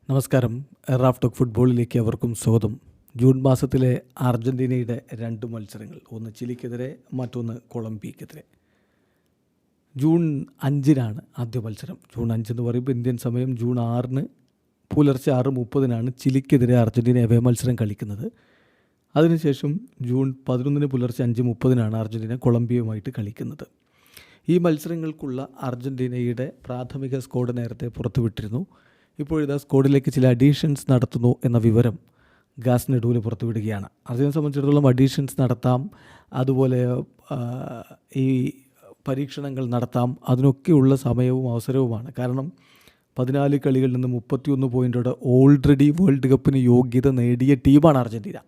നമസ്കാരം. Raf talk ഫുട്ബോളിലേക്ക് അവർക്കും സ്വാഗതം. ജൂൺ മാസത്തിലെ അർജൻറ്റീനയുടെ 2 മത്സരങ്ങൾ, ഒന്ന് ചിലിക്കെതിരെ, മറ്റൊന്ന് കൊളംബിയക്കെതിരെ. ജൂൺ 5-നാണ് ആദ്യ മത്സരം. ജൂൺ 5 എന്ന് പറയുമ്പോൾ ഇന്ത്യൻ സമയം ജൂൺ 6-ന് പുലർച്ചെ 6:30-നാണ് ചിലിക്കെതിരെ അർജൻറ്റീന എവേ മത്സരം കളിക്കുന്നത്. അതിനുശേഷം ജൂൺ 11-ന് പുലർച്ചെ 5:30-നാണ് അർജൻറ്റീന കൊളംബിയയുമായിട്ട് കളിക്കുന്നത്. ഈ മത്സരങ്ങൾക്കുള്ള അർജൻറ്റീനയുടെ പ്രാഥമിക സ്ക്വാഡ് നേരത്തെ പുറത്തുവിട്ടിരുന്നു. ഇപ്പോഴിതാ സ്ക്വാഡിലേക്ക് ചില അഡീഷൻസ് നടത്തുന്നു എന്ന വിവരം ഗാസ്നെഡൂല് പുറത്തുവിടുകയാണ്. അർജൻറ്റീനയെ സംബന്ധിച്ചിടത്തോളം അഡീഷൻസ് നടത്താം, അതുപോലെ ഈ പരീക്ഷണങ്ങൾ നടത്താം, അതിനൊക്കെയുള്ള സമയവും അവസരവുമാണ്. കാരണം 14 കളികളിൽ നിന്ന് 31 പോയിൻ്റോടെ ഓൾറെഡി വേൾഡ് കപ്പിന് യോഗ്യത നേടിയ ടീമാണ് അർജൻറ്റീന.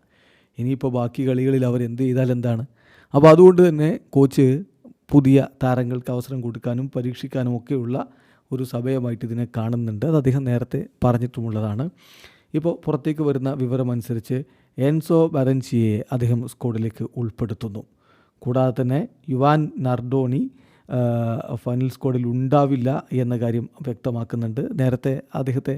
ഇനിയിപ്പോൾ ബാക്കി കളികളിൽ അവർ എന്ത് ചെയ്താൽ എന്താണ്? അപ്പോൾ അതുകൊണ്ട് തന്നെ കോച്ച് പുതിയ താരങ്ങൾക്ക് അവസരം കൊടുക്കാനും പരീക്ഷിക്കാനും ഒക്കെയുള്ള ഒരു സമയമായിട്ട് ഇതിനെ കാണുന്നുണ്ട്. അത് അദ്ദേഹം നേരത്തെ പറഞ്ഞിട്ടുമുള്ളതാണ്. ഇപ്പോൾ പുറത്തേക്ക് വരുന്ന വിവരമനുസരിച്ച് എൻസോ ബരൻസിയെ അദ്ദേഹം സ്ക്വാഡിലേക്ക് ഉൾപ്പെടുത്തുന്നു. കൂടാതെ തന്നെ യുവാൻ നർഡോണി ഫൈനൽ സ്ക്വാഡിൽ ഉണ്ടാവില്ല എന്ന കാര്യം വ്യക്തമാക്കുന്നുണ്ട്. നേരത്തെ അദ്ദേഹത്തെ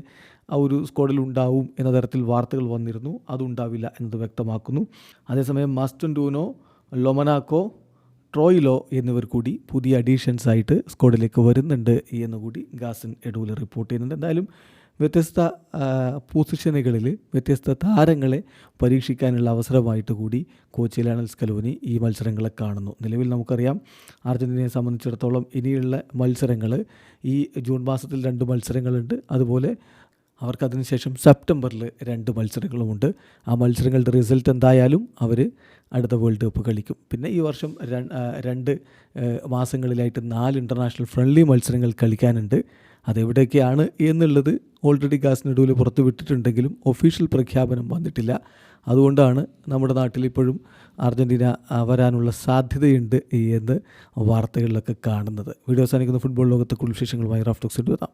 ആ ഒരു സ്ക്വാഡിൽ ഉണ്ടാവും എന്ന തരത്തിൽ വാർത്തകൾ വന്നിരുന്നു. അതുണ്ടാവില്ല എന്നത് വ്യക്തമാക്കുന്നു. അതേസമയം മാസ്റ്റൻഡൂനോ, ലൊമനാക്കോ, ട്രോയിലോ എന്നിവർ കൂടി പുതിയ അഡീഷൻസ് ആയിട്ട് സ്ക്വാഡിലേക്ക് വരുന്നുണ്ട് എന്നുകൂടി ഗാസ്നെഡൂല് റിപ്പോർട്ട് ചെയ്യുന്നുണ്ട്. എന്തായാലും വ്യത്യസ്ത പൊസിഷനുകളിൽ വ്യത്യസ്ത താരങ്ങളെ പരീക്ഷിക്കാനുള്ള അവസരമായിട്ട് കൂടി കോച്ച് ലയണൽ സ്കലോനി ഈ മത്സരങ്ങളെ കാണുന്നു. നിലവിൽ നമുക്കറിയാം അർജൻറ്റീനയെ സംബന്ധിച്ചിടത്തോളം ഇനിയുള്ള മത്സരങ്ങൾ ഈ ജൂൺ മാസത്തിൽ 2 മത്സരങ്ങളുണ്ട്. അതുപോലെ അവർക്കതിന് ശേഷം സെപ്റ്റംബറിൽ 2 മത്സരങ്ങളുമുണ്ട്. ആ മത്സരങ്ങളുടെ റിസൾട്ട് എന്തായാലും അവർ അടുത്ത വേൾഡ് കപ്പ് കളിക്കും. പിന്നെ ഈ വർഷം 2 മാസങ്ങളിലായിട്ട് 4 ഇൻ്റർനാഷണൽ ഫ്രണ്ട്ലി മത്സരങ്ങൾ കളിക്കാനുണ്ട്. അതെവിടെയൊക്കെയാണ് എന്നുള്ളത് ഓൾറെഡി ഗാസ്നെഡൂല് പുറത്തു വിട്ടിട്ടുണ്ടെങ്കിലും ഒഫീഷ്യൽ പ്രഖ്യാപനം വന്നിട്ടില്ല. അതുകൊണ്ടാണ് നമ്മുടെ നാട്ടിൽ ഇപ്പോഴും അർജൻറ്റീന വരാനുള്ള സാധ്യതയുണ്ട് എന്ന് വാർത്തകളിലൊക്കെ കാണുന്നത്. വീഡിയോ അവസാനിക്കുന്ന ഫുട്ബോൾ ലോകത്തെ കുറിച്ച് വിശേഷങ്ങളുമായി റാഫ് ടോക്സ് എത്താം.